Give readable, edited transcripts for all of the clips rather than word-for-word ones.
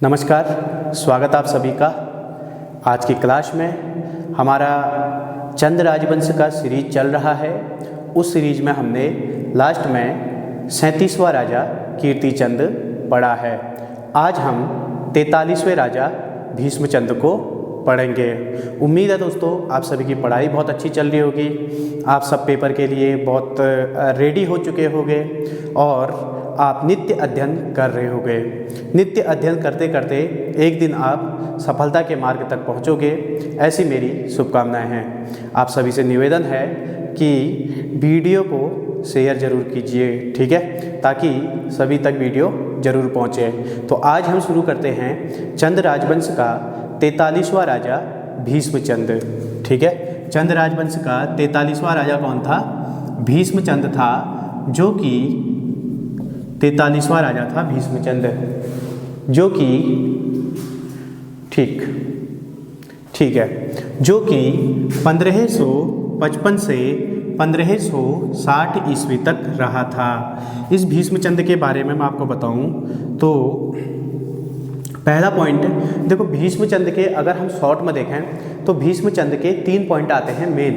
नमस्कार, स्वागत आप सभी का। आज की क्लास में हमारा चंद राजवंश का सीरीज चल रहा है। उस सीरीज में हमने लास्ट में 37वां राजा कीर्तिचंद पढ़ा है। आज हम 43वें राजा भीष्मचंद को पढ़ेंगे। उम्मीद है दोस्तों आप सभी की पढ़ाई बहुत अच्छी चल रही होगी। आप सब पेपर के लिए बहुत रेडी हो चुके होंगे और आप नित्य अध्ययन कर रहे होंगे। नित्य अध्ययन करते करते एक दिन आप सफलता के मार्ग तक पहुंचोगे, ऐसी मेरी शुभकामनाएं हैं। आप सभी से निवेदन है कि वीडियो को शेयर ज़रूर कीजिए, ठीक है, ताकि सभी तक वीडियो ज़रूर पहुंचे। तो आज हम शुरू करते हैं चंद राजवंश का 43वां राजा भीष्मचंद, ठीक है। चंद राजवंश का 43वां राजा कौन था? भीष्मचंद था, जो कि 43वां राजा था भीष्मचंद, जो कि ठीक है, जो कि 1555 से 1560 ईस्वी तक रहा था। इस भीष्मचंद के बारे में मैं आपको बताऊं तो पहला पॉइंट देखो, भीष्मचंद के अगर हम शॉर्ट में देखें तो भीष्मचंद के 3 पॉइंट आते हैं मेन।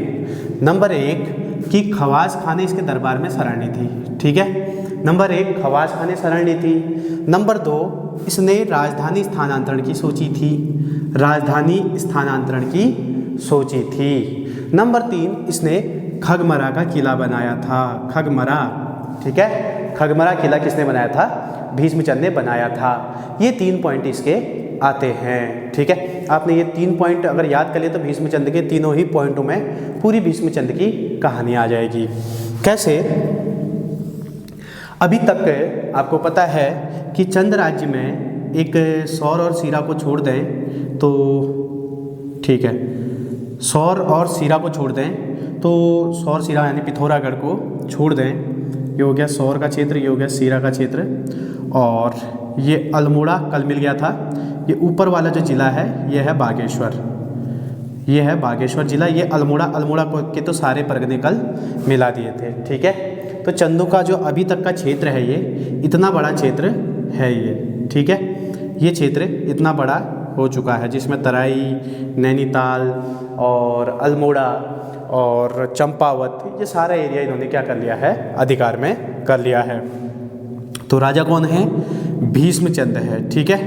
नंबर 1 कि खवास खां ने इसके दरबार में शरण ली थी, ठीक है। नंबर 1 खवास खां ने शरण ली थी। नंबर 2 इसने राजधानी स्थानांतरण की सोची थी, राजधानी स्थानांतरण की सोची थी। नंबर 3 इसने खगमरा का किला बनाया था, खगमरा, ठीक है। खगमरा किला किसने बनाया था? भीष्मचंद ने बनाया था। ये 3 पॉइंट इसके आते हैं, ठीक है। आपने ये 3 पॉइंट अगर याद कर लिए तो भीष्मचंद के तीनों ही पॉइंटों में पूरी भीष्मचंद की कहानी आ जाएगी। कैसे? अभी तक आपको पता है कि चंद राज्य में एक सौर और सीरा को छोड़ दें तो, ठीक है, सौर और सीरा को छोड़ दें तो सौर सीरा यानी पिथौरागढ़ को छोड़ दें, ये हो गया सौर का क्षेत्र, ये हो गया सीरा का क्षेत्र, और ये अल्मोड़ा कल मिल गया था। ये ऊपर वाला जो जिला है ये है बागेश्वर, ये है बागेश्वर जिला। ये अल्मोड़ा को के तो सारे परगने कल मिला दिए थे, ठीक है। तो चंदू का जो अभी तक का क्षेत्र है ये इतना बड़ा क्षेत्र है ये, ठीक है। ये क्षेत्र इतना बड़ा हो चुका है, जिसमें तराई, नैनीताल और अल्मोड़ा और चंपावत, ये सारा एरिया इन्होंने क्या कर लिया है? अधिकार में कर लिया है। तो राजा कौन है? भीष्मचंद है, ठीक है।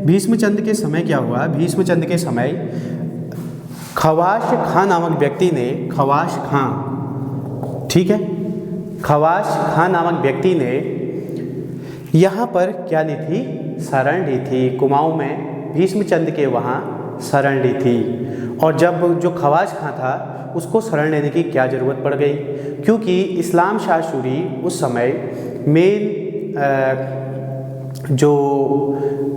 भीष्मचंद के समय क्या हुआ? भीष्मचंद के समय खवास खां नामक व्यक्ति ने, खवास खां, ठीक है, खवास खां नामक व्यक्ति ने यहाँ पर क्या ली थी? शरण ली थी। कुमाऊं में भीष्मचंद के वहाँ शरण ली थी। और जब जो खवास खां था उसको शरण लेने की क्या ज़रूरत पड़ गई? क्योंकि इस्लाम शाह सूरी उस समय मेन जो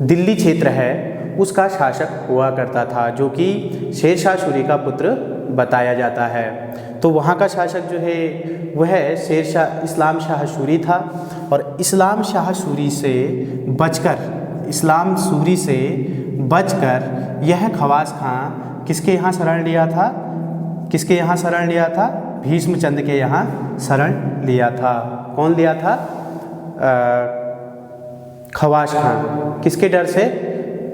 दिल्ली क्षेत्र है उसका शासक हुआ करता था, जो कि शेरशाह सूरी का पुत्र बताया जाता है। तो वहाँ का शासक जो है वह इस्लाम शाह सूरी था। और इस्लाम शाह सूरी से बचकर यह खवास खां किसके यहाँ शरण लिया था? किसके यहाँ शरण लिया था? भीष्मचंद के यहाँ शरण लिया था। कौन लिया था? खवास खां। किसके डर से?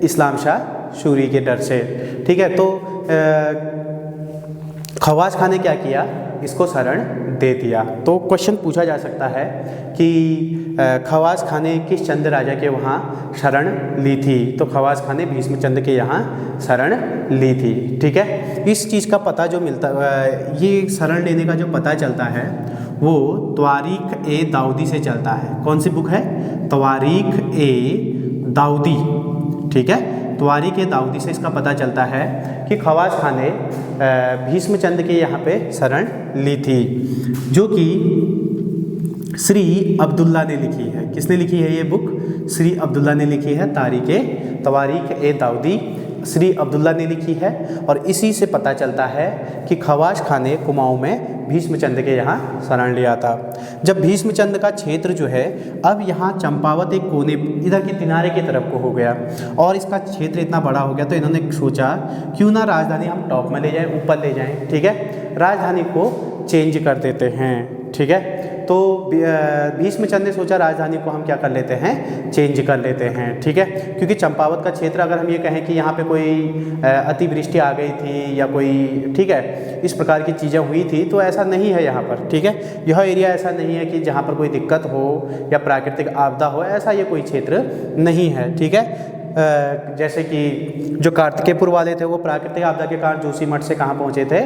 इस्लाम शाह सूरी के डर से, ठीक है। तो खवास खां ने क्या किया? इसको शरण दे दिया। तो क्वेश्चन पूछा जा सकता है कि खवास खां ने किस चंद राजा के वहाँ शरण ली थी? तो खवास खां ने भीष्मचंद के यहाँ शरण ली थी, ठीक है। इस चीज़ का पता जो मिलता, ये शरण लेने का जो पता चलता है वो तवारीख-ए-दाऊदी से चलता है। कौन सी बुक है? तवारीख-ए-दाऊदी, ठीक है। तवारीख-ए-दाऊदी से इसका पता चलता है कि खवास खां ने भीष्मचंद के यहाँ पे शरण ली थी, जो कि श्री अब्दुल्ला ने लिखी है। किसने लिखी है ये बुक? श्री अब्दुल्ला ने लिखी है। तवारीख-ए-दाऊदी श्री अब्दुल्ला ने लिखी है। और इसी से पता चलता है कि खवास खां ने कुमाऊं में भीष्मचंद के यहाँ शरण लिया था। जब भीष्मचंद का क्षेत्र जो है अब यहाँ चंपावत एक कोने इधर के किनारे की तरफ को हो गया और इसका क्षेत्र इतना बड़ा हो गया, तो इन्होंने सोचा क्यों ना राजधानी हम टॉप में ले जाएं, ऊपर ले जाएं, ठीक है। राजधानी को चेंज कर देते हैं, ठीक है। तो भीष्मचंद ने सोचा राजधानी को हम क्या कर लेते हैं, चेंज कर लेते हैं, ठीक है। क्योंकि चंपावत का क्षेत्र अगर हम ये कहें कि यहाँ पे कोई अतिवृष्टि आ गई थी या कोई, ठीक है, इस प्रकार की चीज़ें हुई थी, तो ऐसा नहीं है यहाँ पर, ठीक है। यह एरिया ऐसा नहीं है कि जहाँ पर कोई दिक्कत हो या प्राकृतिक आपदा हो, ऐसा ये कोई क्षेत्र नहीं है, ठीक है। जैसे कि जो कार्तिकेयपुर वाले थे वो प्राकृतिक आपदा के कारण जोशीमठ से कहाँ पहुँचे थे,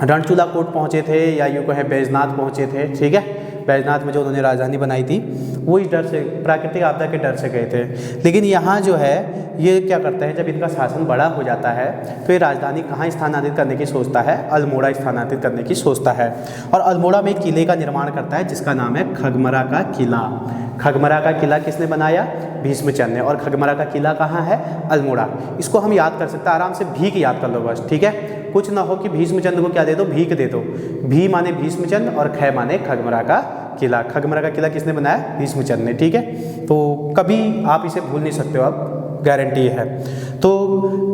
रणचूला कोट पहुँचे थे, या यूँ कहें बैजनाथ पहुँचे थे, ठीक है। बैजनाथ में जो उन्होंने राजधानी बनाई थी वो इस डर से, प्राकृतिक आपदा के डर से गए थे। लेकिन यहाँ जो है ये क्या करते हैं, जब इनका शासन बड़ा हो जाता है तो ये राजधानी कहाँ स्थानांतरित करने की सोचता है, अल्मोड़ा स्थानांतरित करने की सोचता है। और अल्मोड़ा में एक किले का निर्माण करता है जिसका नाम है खगमरा का किला। खगमरा का किला किसने बनाया, भीष्मचंद ने। और खगमरा का किला कहाँ है, अल्मोड़ा। इसको हम याद कर सकते हैं, आराम से भीख याद कर लो बस, ठीक है। कुछ ना हो कि भीष्मचंद को क्या दे दो, भीख दे दो। भी माने भीष्मचंद और ख माने खगमरा का किला। खगमरा का किला किसने बनाया, भीष्मचंद ने, ठीक है। तो कभी आप इसे भूल नहीं सकते हो, आप गारंटी है। तो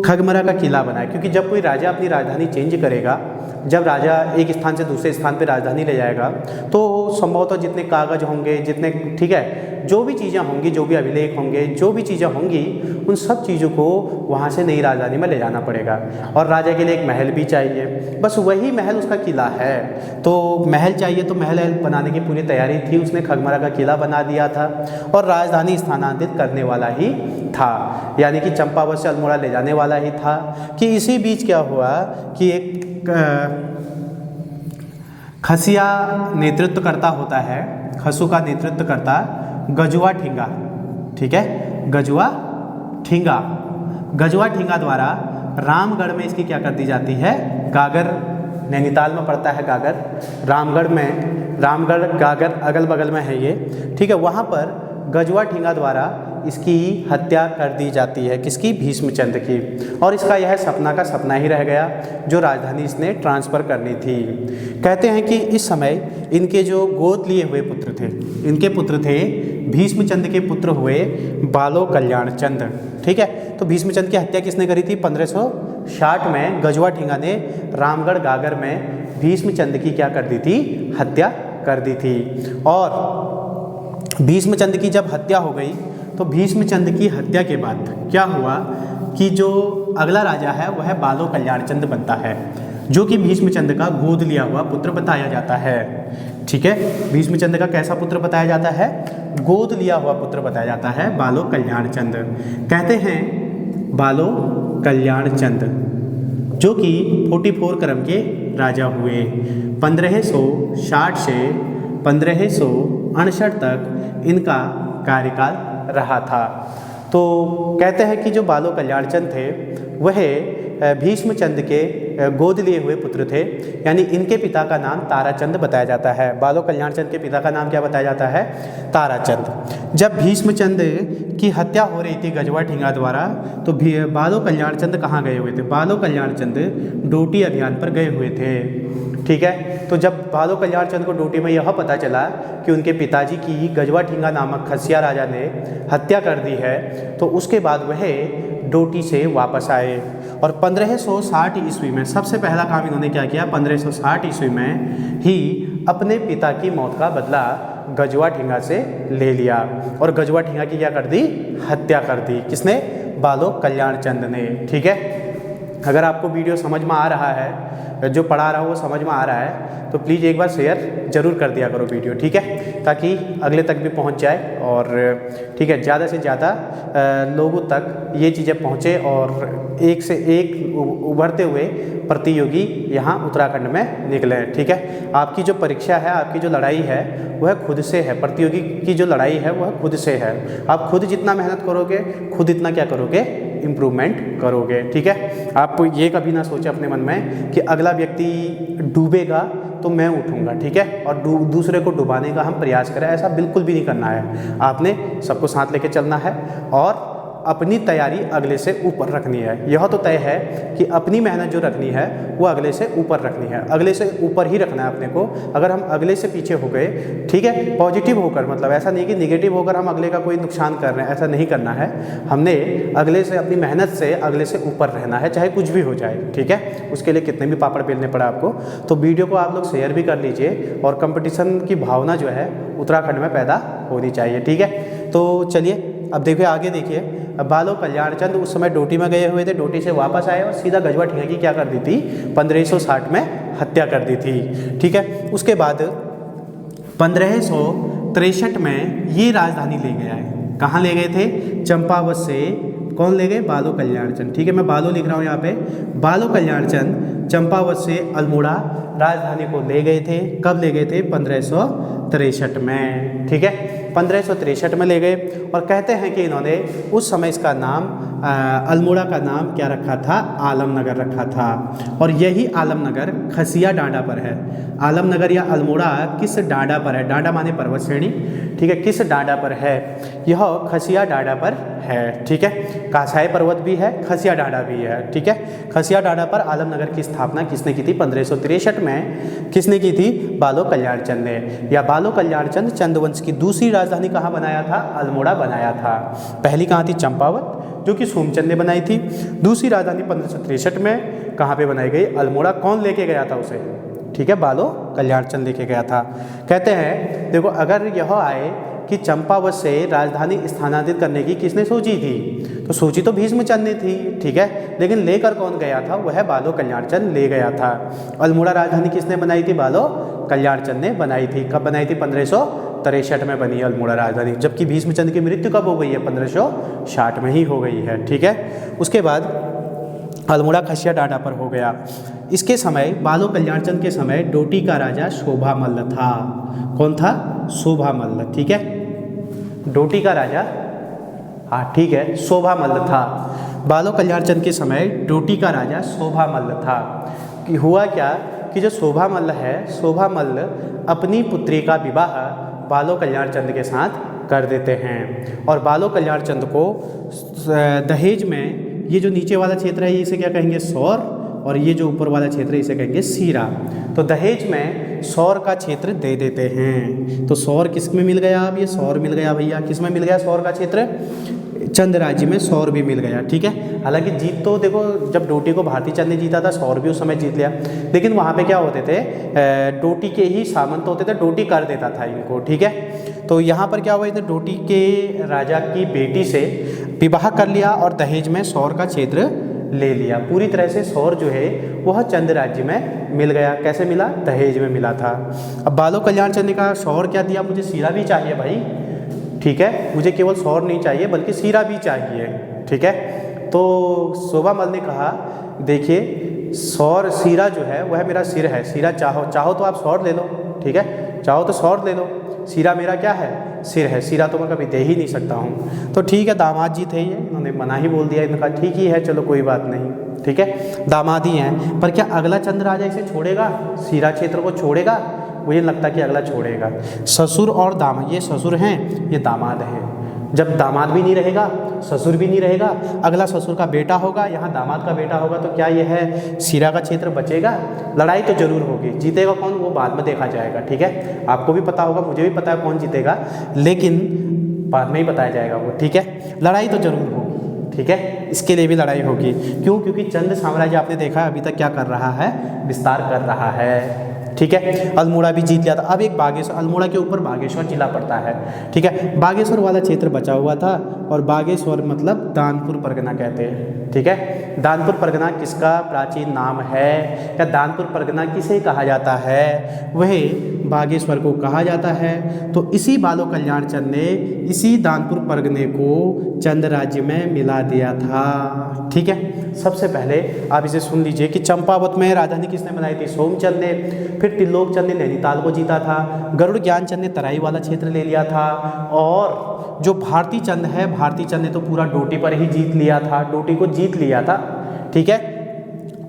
खगमरा का किला बनाया क्योंकि जब कोई राजा अपनी राजधानी चेंज करेगा, जब राजा एक स्थान से दूसरे स्थान पे राजधानी ले जाएगा, तो संभवतः जितने कागज होंगे, जितने, ठीक है, जो भी चीज़ें होंगी, जो भी अभिलेख होंगे, जो भी चीज़ें होंगी, उन सब चीज़ों को वहाँ से नई राजधानी में ले जाना पड़ेगा। और राजा के लिए एक महल भी चाहिए, बस वही महल उसका किला है। तो महल चाहिए, तो महल बनाने की पूरी तैयारी थी, उसने खगमरा का किला बना दिया था और राजधानी स्थानांतरित करने वाला ही था, यानी कि चंपावत से अल्मोड़ा ले जाने वाला ही था। कि इसी बीच क्या हुआ कि एक खसिया नेतृत्व करता होता है, खसु का नेतृत्व करता गजुआ ठिंगा, ठीक है, गजुआ ठिंगा। गजुआ ठिंगा द्वारा रामगढ़ में इसकी क्या कर दी जाती है, गागर, नैनीताल में पड़ता है गागर, रामगढ़ में, रामगढ़ गागर अगल बगल में है ये, ठीक है। वहाँ पर गजुआ ठिंगा द्वारा इसकी हत्या कर दी जाती है, किसकी, भीष्मचंद की। और इसका यह सपना का सपना ही रह गया जो राजधानी इसने ट्रांसफ़र करनी थी। कहते हैं कि इस समय इनके जो गोद लिए हुए पुत्र थे, इनके पुत्र थे भीष्मचंद के पुत्र हुए बालो कल्याण चंद, ठीक है। तो भीष्मचंद की हत्या किसने करी थी, 1560 में गजुआ ठिंगा ने रामगढ़ गागर में भीष्मचंद की क्या कर दी थी, हत्या कर दी थी। और भीष्मचंद की जब हत्या हो गई तो भीष्मचंद की हत्या के बाद क्या हुआ कि जो अगला राजा है वह बालो कल्याणचंद बनता है, जो कि भीष्मचंद का गोद लिया हुआ पुत्र बताया जाता है, ठीक है। भीष्मचंद का कैसा पुत्र बताया जाता है, गोद लिया हुआ पुत्र बताया जाता है, बालो कल्याणचंद। कहते हैं बालो कल्याणचंद जो कि 44 क्रम के राजा हुए, 1560 से 1559 तक इनका कार्यकाल रहा था। तो कहते हैं कि जो बालो कल्याणचंद थे वह भीष्मचंद के गोद लिए हुए पुत्र थे, यानी इनके पिता का नाम ताराचंद बताया जाता है। बालो कल्याणचंद के पिता का नाम क्या बताया जाता है, ताराचंद। जब भीष्मचंद की हत्या हो रही थी गजुआ ठिंगा द्वारा, तो बालो कल्याणचंद कहाँ गए हुए थे, बालो कल्याणचंद डोटी अभियान पर गए हुए थे, ठीक है। तो जब बालो कल्याणचंद को डोटी में यह पता चला कि उनके पिताजी की गजुआ ठिंगा नामक खसिया राजा ने हत्या कर दी है, तो उसके बाद वह डोटी से वापस आए। और 1560 ईस्वी में सबसे पहला काम इन्होंने क्या किया, 1560 ईस्वी में ही अपने पिता की मौत का बदला गजुआ ठिंगा से ले लिया। और गजुआ ठिंगा की क्या कर दी, हत्या कर दी, किसने, बालो कल्याणचंद ने, ठीक है। अगर आपको वीडियो समझ में आ रहा है, जो पढ़ा रहा हूँ वो समझ में आ रहा है, तो प्लीज़ एक बार शेयर जरूर कर दिया करो वीडियो, ठीक है, ताकि अगले तक भी पहुँच जाए। और ठीक है, ज़्यादा से ज़्यादा लोगों तक ये चीज़ें पहुँचे और एक से एक उभरते हुए प्रतियोगी यहाँ उत्तराखंड में निकले, ठीक है। आपकी जो परीक्षा है, आपकी जो लड़ाई है वह खुद से है, प्रतियोगी की जो लड़ाई है वह खुद से है। आप खुद जितना मेहनत करोगे, खुद इतना क्या करोगे, इम्प्रूवमेंट करोगे, ठीक है। आप ये कभी ना सोचें अपने मन में कि अगला व्यक्ति डूबेगा तो मैं उठूंगा, ठीक है, और दूसरे को डुबाने का हम प्रयास करें, ऐसा बिल्कुल भी नहीं करना है। आपने सबको साथ लेके चलना है और अपनी तैयारी अगले से ऊपर रखनी है। यह तो तय है कि अपनी मेहनत जो रखनी है वो अगले से ऊपर रखनी है, अगले से ऊपर ही रखना है अपने को। अगर हम अगले से पीछे हो गए, ठीक है, पॉजिटिव होकर, मतलब ऐसा नहीं कि निगेटिव होकर हम अगले का कोई नुकसान कर रहे हैं, ऐसा नहीं करना है। हमने अगले से, अपनी मेहनत से अगले से ऊपर रहना है, चाहे कुछ भी हो जाए, ठीक है। उसके लिए कितने भी पापड़ बेलने पड़ा आपको। तो वीडियो को आप लोग शेयर भी कर लीजिए और कंपटीशन की भावना जो है उत्तराखंड में पैदा होनी चाहिए, ठीक है। तो चलिए अब देखिए, आगे देखिए। अब बालो कल्याणचंद उस समय डोटी में गए हुए थे, डोटी से वापस आए और सीधा गजवा ठिया की क्या कर दी थी, 1560 में हत्या कर दी थी, ठीक है। उसके बाद 1563 में ये राजधानी ले गया है। कहाँ ले गए थे? चंपावत से कौन ले गए? बालो कल्याणचंद, ठीक है। मैं बालो लिख रहा हूँ यहाँ पे। बालो कल्याणचंद चंपावत से अल्मोड़ा राजधानी को ले गए थे। कब ले गए थे? 1563 में, ठीक है। 1563 में ले गए और कहते हैं कि इन्होंने उस समय इसका नाम अल्मोड़ा का नाम क्या रखा था? आलमनगर रखा था। और यही आलमनगर खसिया डांडा पर है। आलमनगर या अल्मोड़ा किस डांडा पर है? डांडा माने पर्वत श्रेणी, ठीक है। किस डांडा पर है? यह खसिया डांडा पर है, ठीक है। कासाई पर्वत भी है, खसिया डांडा भी है, ठीक है। खसिया डांडा पर आलमनगर की स्थापना किसने की थी? 1563 में। किसने की थी? बालो कल्याणचंद ने। या बालो कल्याणचंद चंदवंश की दूसरी राजधानी कहाँ बनाया था? अल्मोड़ा बनाया था। पहली कहाँ थी? चंपावत, जो कि सोमचंद ने बनाई थी। दूसरी राजधानी 1563 में कहाँ पे बनाई गई? अल्मोड़ा। कौन लेके गया था उसे? ठीक है, बालो कल्याणचंद लेके गया था। कहते हैं देखो, अगर यह आए कि चंपावत से राजधानी स्थानांतरित करने की किसने सोची थी? तो सोची तो भीष्मचंद ने थी, ठीक है। लेकिन लेकर कौन गया था? वह बालो कल्याणचंद ले गया था। अल्मोड़ा राजधानी किसने बनाई थी? बालो कल्याणचंद ने बनाई थी। कब बनाई थी? 1563 में बनी अल्मोड़ा राजधानी। जबकि भीष्मचंद की मृत्यु कब हो गई है? 1560 में ही हो गई है, ठीक है। उसके बाद अल्मोड़ा खसिया डांडा पर हो गया। इसके समय, बालो कल्याणचंद के समय डोटी का राजा शोभामल्ल था। कौन था? शोभामल्ल, ठीक है। डोटी का राजा, हाँ ठीक है, शोभामल्ल था। बालो कल्याणचंद के समय डोटी का राजा शोभामल्ल था। कि हुआ क्या कि जो शोभामल्ल है, शोभामल्ल अपनी पुत्री का विवाह बालो कल्याणचंद के साथ कर देते हैं। और बालो कल्याणचंद को दहेज में, ये जो नीचे वाला क्षेत्र है इसे क्या कहेंगे? सौर, और ये जो ऊपर वाला क्षेत्र है इसे कहेंगे सीरा। तो दहेज में सौर का क्षेत्र दे देते हैं। तो सौर किस में मिल गया? अब ये सौर मिल गया भैया। किस में मिल गया सौर का क्षेत्र? चंद राज्य में सौर भी मिल गया, ठीक है। हालांकि जीत तो देखो, जब डोटी को भारती चंद ने जीता था, सौर भी उस समय जीत लिया। लेकिन वहाँ पे क्या होते थे? डोटी के ही सामंत होते थे, डोटी कर देता था इनको, ठीक है। तो यहाँ पर क्या हुआ? इधर डोटी के राजा की बेटी से विवाह कर लिया और दहेज में सौर का क्षेत्र ले लिया। पूरी तरह से सौर जो है वह चंद राज्य में मिल गया। कैसे मिला? दहेज में मिला था। अब बालो कल्याणचंद ने कहा सौर क्या दिया, मुझे सीरा भी चाहिए भाई, ठीक है। मुझे केवल सौर नहीं चाहिए बल्कि सीरा भी चाहिए, ठीक है। तो शोभामल्ल ने कहा देखिए, सौर सीरा जो है वह मेरा सिर है। सीरा चाहो तो आप सौर ले लो, ठीक है। चाहो तो सौर ले लो, सीरा मेरा क्या है? सिर है। सीरा तो मैं कभी दे ही नहीं सकता हूँ। तो ठीक है, दामाद जी थे ये, उन्होंने मना ही बोल दिया। इन्होंने कहा ठीक ही है, चलो कोई बात नहीं, ठीक है, दामाद ही हैं। पर क्या अगला चंद राजा इसे छोड़ेगा? सीरा क्षेत्र को छोड़ेगा? मुझे लगता कि अगला छोड़ेगा। ससुर और दामाद, ये ससुर हैं, ये दामाद हैं। जब दामाद भी नहीं रहेगा, ससुर भी नहीं रहेगा, अगला ससुर का बेटा होगा, यहाँ दामाद का बेटा होगा, तो क्या यह है सीरा का क्षेत्र बचेगा? लड़ाई तो जरूर होगी। जीतेगा कौन वो बाद में देखा जाएगा, ठीक है। आपको भी पता होगा, मुझे भी पता है कौन जीतेगा, लेकिन बाद में ही बताया जाएगा वो, ठीक है। लड़ाई तो जरूर होगी, ठीक है। इसके लिए भी लड़ाई होगी। क्यों? क्योंकि चंद साम्राज्य आपने देखा अभी तक क्या कर रहा है? विस्तार कर रहा है, ठीक है। अल्मोड़ा भी जीत लिया था। अब एक बागेश्वर, अल्मोड़ा के ऊपर बागेश्वर जिला पड़ता है, ठीक है। बागेश्वर वाला क्षेत्र बचा हुआ था और बागेश्वर मतलब दानपुर परगना कहते हैं, ठीक है। दानपुर परगना किसका प्राचीन नाम है, या दानपुर परगना किसे कहा जाता है? वह बागेश्वर को कहा जाता है। तो इसी बालो कल्याणचंद ने इसी दानपुर परगने को चंद राज्य में मिला दिया था, ठीक है। सबसे पहले आप इसे सुन लीजिए कि चंपावत में राजधानी किसने बनाई थी? सोमचंद ने। फिर त्रिलोकचंद ने नैनीताल को जीता था। गरुड़ ज्ञानचंद ने तराई वाला क्षेत्र ले लिया था। और जो भारती चंद है, भारती चंद ने तो पूरा डोटी पर ही जीत लिया था, डोटी को जीत लिया था, ठीक है।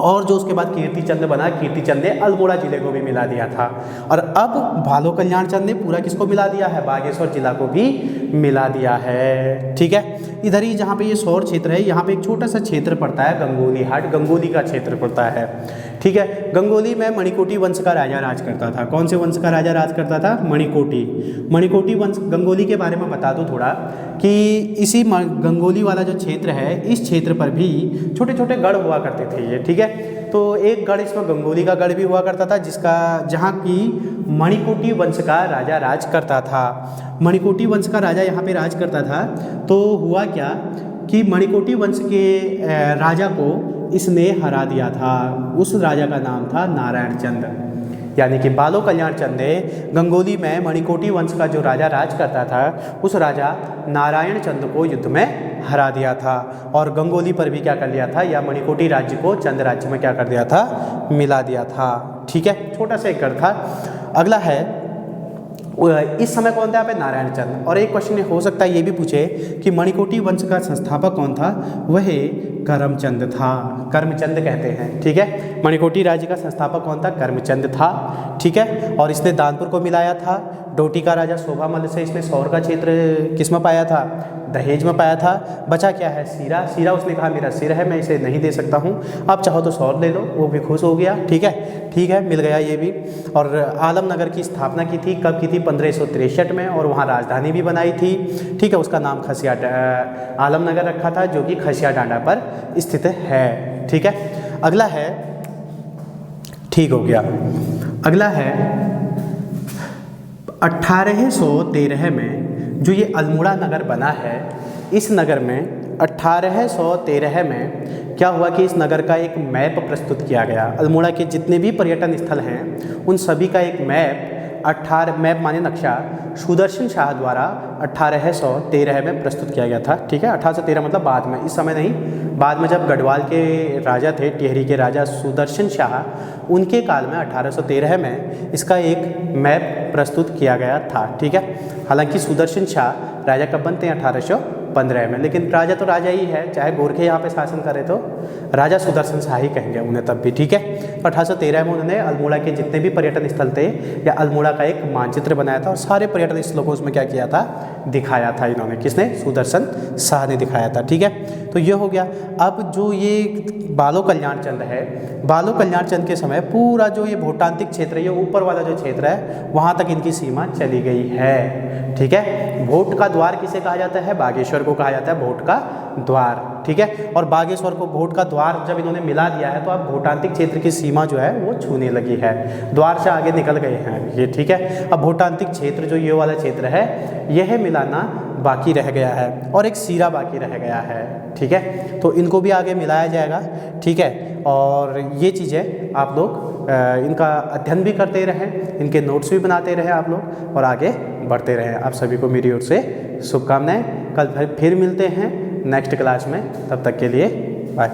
और जो उसके बाद कीर्तिचंद बना, कीर्तिचंद ने अल्मोड़ा जिले को भी मिला दिया था। और अब बालो कल्याणचंद ने पूरा किसको मिला दिया है? बागेश्वर जिला को भी मिला दिया है। ठीक है, इधर ही जहाँ पे ये सौर क्षेत्र है, यहाँ पे एक छोटा सा क्षेत्र पड़ता है गंगोली हाट, गंगोली का क्षेत्र पड़ता है। ठीक है, गंगोली में मणिकोटी वंश का राजा राज करता था। कौन से वंश का राजा राज करता था? मणिकोटी। मणिकोटी वंश। गंगोली के बारे में बता दूं थोड़ा कि इसी गंगोली वाला जो क्षेत्र है, इस क्षेत्र पर भी छोटे छोटे गढ़ हुआ करते थे ये। ठीक है, तो एक गढ़ इसमें गंगोली का गढ़ भी हुआ करता था, जिसका जहाँ की मणिकोटी वंश का राजा राज करता था। मणिकोटी वंश का राजा यहाँ पे राज करता था। तो हुआ क्या कि मणिकोटी वंश के राजा को इसने हरा दिया था। उस राजा का नाम था नारायण चंद, यानी कि बालो कल्याण चंद ने गंगोली में मणिकोटी वंश का जो राजा राज करता था, उस राजा नारायण चंद को युद्ध में हरा दिया था और गंगोली पर भी क्या कर लिया था, या मणिकोटी राज्य को चंद राज्य में क्या कर दिया था, मिला दिया था। ठीक है, छोटा सा एक गढ़ था। अगला है, इस समय कौन था यहाँ पे? नारायण चंद। और एक क्वेश्चन हो सकता है ये भी पूछे कि मणिकोटी वंश का संस्थापक कौन था? वह करमचंद था, करमचंद कहते हैं। ठीक है, मणिकोटी राज्य का संस्थापक कौन था? करमचंद था। ठीक है, और इसने दानपुर को मिलाया था। डोटी का राजा शोभामल से इसने सौर का क्षेत्र किस में पाया था? दहेज में पाया था। बचा क्या है? सीरा। सीरा उसने कहा मेरा सिर है, मैं इसे नहीं दे सकता हूँ, आप चाहो तो सौर ले लो। वो भी खुश हो गया। ठीक है, मिल गया ये भी। और आलमनगर की स्थापना की थी, कब की थी? 1563 में, और वहाँ राजधानी भी बनाई थी। ठीक है, उसका नाम खसिया आलमनगर रखा था, जो कि खसिया डांडा पर स्थित है। ठीक है, अगला है, ठीक हो गया। अगला है 1813 में जो ये अल्मोड़ा नगर बना है, इस नगर में 1813 में क्या हुआ कि इस नगर का एक मैप प्रस्तुत किया गया। अल्मोड़ा के जितने भी पर्यटन स्थल हैं उन सभी का एक मैप माने नक्शा सुदर्शन शाह द्वारा 1813 में प्रस्तुत किया गया था। ठीक है, 1813 मतलब बाद में, इस समय नहीं, बाद में जब गढ़वाल के राजा थे, टिहरी के राजा सुदर्शन शाह, उनके काल में 1813 में इसका एक मैप प्रस्तुत किया गया था। ठीक है, हालांकि सुदर्शन शाह राजा कब बनते हैं? 1815 में, लेकिन राजा तो राजा ही है, चाहे गोरखे यहाँ पे शासन करे तो राजा सुदर्शन शाह ही कहेंगे उन्हें तब भी। ठीक है, तो 1813 में उन्होंने अल्मोड़ा के जितने भी पर्यटन स्थल थे या अल्मोड़ा का एक मानचित्र बनाया था और सारे पर्यटन स्थलों को उसमें क्या किया था? दिखाया था इन्होंने। किसने? सुदर्शन शाह ने दिखाया था। ठीक है, तो ये हो गया। अब जो ये बालो कल्याण चंद है, बालो कल्याण चंद के समय पूरा जो ये भोटांतिक क्षेत्र है, ये ऊपर वाला जो क्षेत्र है, वहाँ तक इनकी सीमा चली गई है। ठीक है, भोट का द्वार किसे कहा जाता है? बागेश्वर को कहा जाता है भोट का द्वार। ठीक है, और बागेश्वर को भोट का द्वार जब इन्होंने मिला दिया है, तो अब भोटांतिक क्षेत्र की सीमा जो है वो छूने लगी है, द्वार से आगे निकल गए हैं ये। ठीक है, अब भोटांतिक क्षेत्र जो ये वाला क्षेत्र है, यह मिलाना बाकी रह गया है और एक सीरा बाकी रह गया है। ठीक है, तो इनको भी आगे मिलाया जाएगा। ठीक है, और ये चीज़ें आप लोग इनका अध्ययन भी करते रहें, इनके नोट्स भी बनाते रहें आप लोग, और आगे बढ़ते रहें। आप सभी को मेरी ओर से शुभकामनाएं। कल फिर मिलते हैं नेक्स्ट क्लास में, तब तक के लिए बाय।